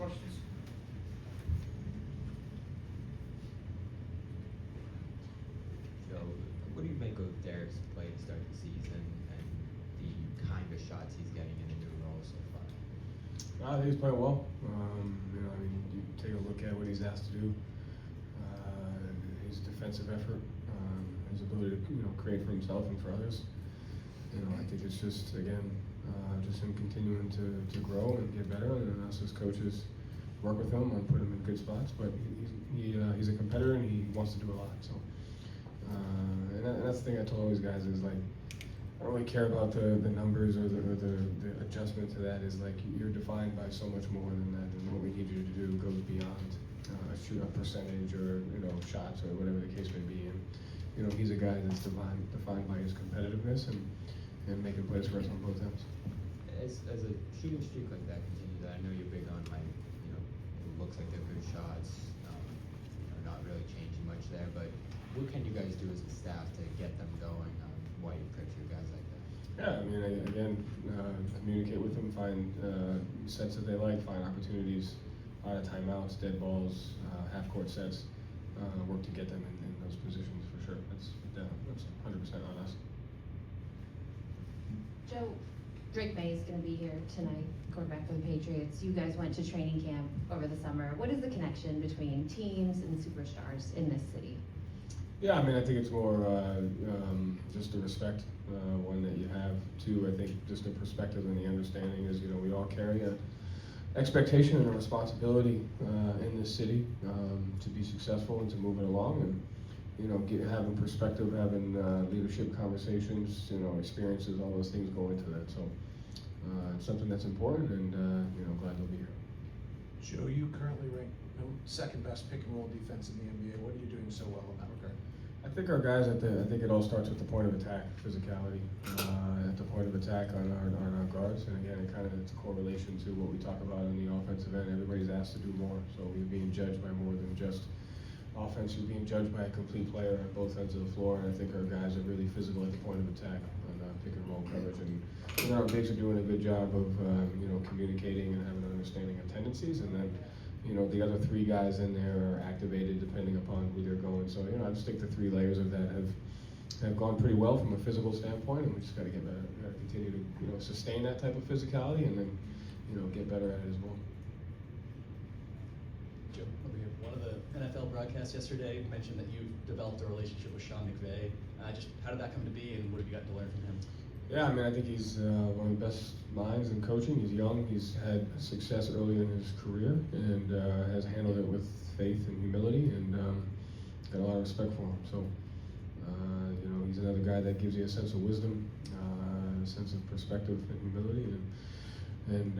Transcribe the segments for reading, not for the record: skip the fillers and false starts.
Questions? Joe, what do you make of Derrick's play to start the season and the kind of shots he's getting in a new role so far? I think he's playing well. You take a look at what he's asked to do, his defensive effort, his ability to create for himself and for others. I think it's just again just him continuing to grow and get better, and us as coaches work with him and put him in good spots. But he's a competitor and he wants to do a lot. So and that's the thing I told all these guys is like, I don't really care about the numbers or the adjustment to that. Is like you're defined by so much more than that, and what we need you to do goes beyond a percentage or shots or whatever the case may be. And he's a guy that's defined by his competitiveness and making plays for us on both ends. As a shooting streak like that continues, I know you're big on it looks like they're good shots, not really changing much there, but what can you guys do as a staff to get them going? White, Pritchard, guys like that? Yeah, again, communicate with them, find sets that they like, find opportunities out of timeouts, dead balls, half-court sets, work to get them in those positions for sure. That's 100% on us. Joe, Drake Maye is going to be here tonight, quarterback for the Patriots. You guys went to training camp over the summer. What is the connection between teams and superstars in this city? Yeah, I think it's more just the respect, one that you have. Two, I think just the perspective and the understanding is, we all carry a expectation and a responsibility in this city to be successful and to move it along, and having perspective, having leadership conversations, experiences, all those things go into that. So it's something that's important, and glad they'll be here. Joe, you currently rank second best pick and roll defense in the NBA. What are you doing so well in that regard? I think our guys I think it all starts with the point of attack, physicality, at the point of attack on our guards, and again, it's a correlation to what we talk about on the offensive end. Everybody's asked to do more, so we're being judged by more than just offense. You're being judged by a complete player on both ends of the floor, and I think our guys are really physical at the point of attack on pick and roll coverage, and our bigs are doing a good job of communicating and having an understanding of tendencies, and then the other three guys in there are activated depending upon who they're going. So I just think the three layers of that have gone pretty well from a physical standpoint, and we just got to get better. We got to continue to sustain that type of physicality, and then get better at it as well. Joe, over here. One of the NFL broadcasts yesterday mentioned that you've developed a relationship with Sean McVay. Just how did that come to be, and what have you got to learn from him? Yeah, I think he's one of the best minds in coaching. He's young. He's had success early in his career and has handled it with faith and humility, and got a lot of respect for him. So, he's another guy that gives you a sense of wisdom, a sense of perspective and humility, and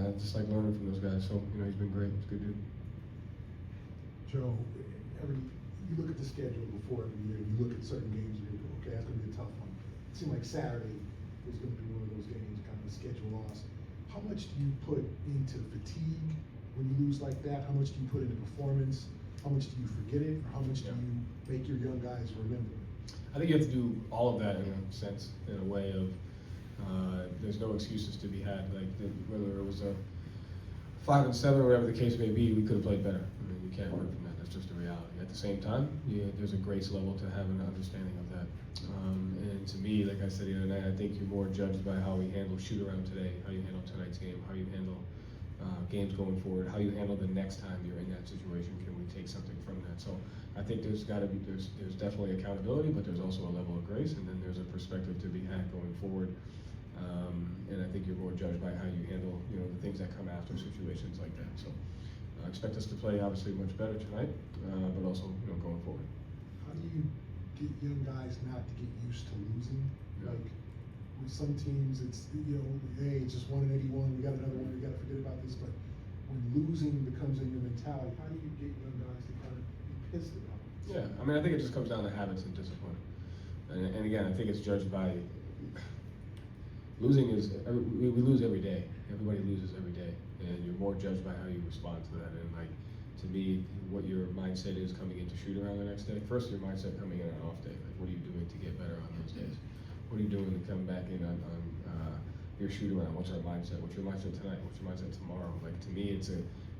I just like learning from those guys. So, he's been great. He's a good dude. Joe, you look at the schedule before every year, you look at certain games, and you go, okay, that's going to be a tough one. It seemed like Saturday was going to be one of those games, kind of a schedule loss. How much do you put into fatigue when you lose like that? How much do you put into performance? How much do you forget it? Or how much do you make your young guys remember it? I think you have to do all of that in a sense, in a way of there's no excuses to be had. Like whether it was a 5-7 or whatever the case may be, we could have played better. You can't run from that. That's just a reality. At the same time, there's a grace level to have an understanding of that. And to me, like I said the other night, I think you're more judged by how we handle shoot around today, how you handle tonight's game, how you handle games going forward, how you handle the next time you're in that situation. Can we take something from that? So I think there's definitely accountability, but there's also a level of grace, and then there's a perspective to be had going forward. And I think you're more judged by how you handle, the things that come after situations like that. So I expect us to play obviously much better tonight, but also, going forward. How do you get young guys not to get used to losing? Yeah. Like with some teams, it's hey, it's just 1 in 81. We got another one. We got to forget about this. But when losing becomes in your mentality, how do you get young guys to kind of be pissed about it? Yeah, I think it just comes down to habits and discipline. And again, I think it's judged by losing we lose every day. Everybody loses every day, and you're more judged by how you respond to that. And to me, what your mindset is coming into shoot around the next day. First, your mindset coming in on an off day. Like, what are you doing to get better on those days? What are you doing to come back in on your shoot around? What's our mindset? What's your mindset tonight? What's your mindset tomorrow? Like, to me, it's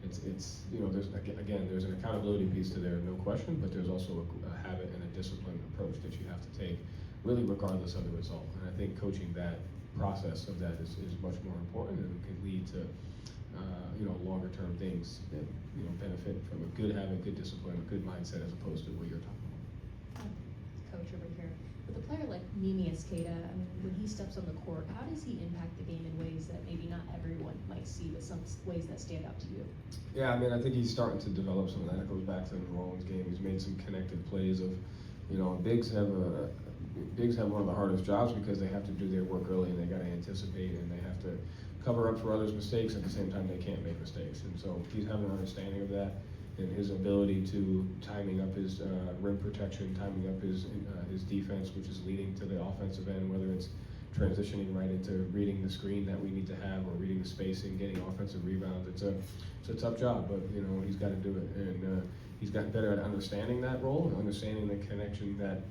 it's you know, there's an accountability piece to there, no question, but there's also a habit and a disciplined approach that you have to take, really regardless of the result. And I think coaching that process of that is much more important, and can lead to you know, longer term things that, you know, benefit from a good habit, good discipline, a good mindset, as opposed to what you're talking about. Coach over here. With a player like Mimi Escada, I mean, when he steps on the court, how does he impact the game in ways that maybe not everyone might see, but some ways that stand out to you? Yeah, I mean, I think he's starting to develop some of that. It goes back to the New Orleans game. He's made some connected plays of, you know, bigs have one of the hardest jobs because they have to do their work early, and they got to anticipate, and they have to cover up for others' mistakes. At the same time, they can't make mistakes, and so he's having an understanding of that, and his ability to timing up his rim protection, timing up his defense, which is leading to the offensive end, whether it's transitioning right into reading the screen that we need to have, or reading the spacing, getting offensive rebounds. It's a tough job, but you know, he's got to do it, and he's gotten better at understanding that role and understanding the connection that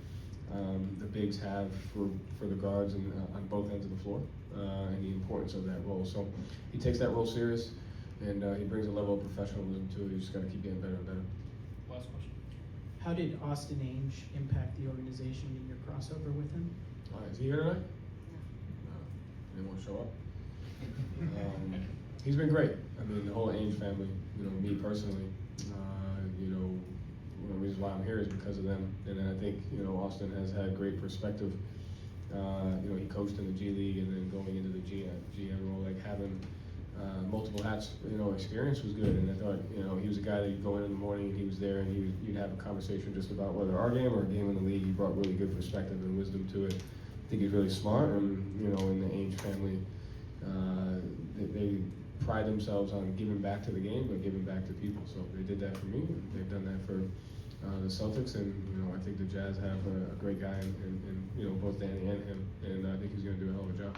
the bigs have for the guards and on both ends of the floor, and the importance of that role. So he takes that role serious, and he brings a level of professionalism to it. You just got to keep getting better and better. Last question. How did Austin Ainge impact the organization in your crossover with him? Is he here tonight? No. He didn't want to show up. He's been great. I mean, the whole Ainge family. You know, me personally. You know, one of the reasons why I'm here is because of them. And then I think, you know, Austin has had great perspective. You know, he coached in the G League, and then going into the GM role, like having multiple hats, you know, experience was good. And I thought, you know, he was a guy that you'd go in the morning, and he was there, and you'd have a conversation just about whether our game or a game in the league. He brought really good perspective and wisdom to it. I think he's really smart, and you know, in the Ainge family, they pride themselves on giving back to the game, but giving back to people. So they did that for me, and they've done that for the Celtics, and you know, I think the Jazz have a great guy in you know, both Danny and him, and I think he's going to do a hell of a job.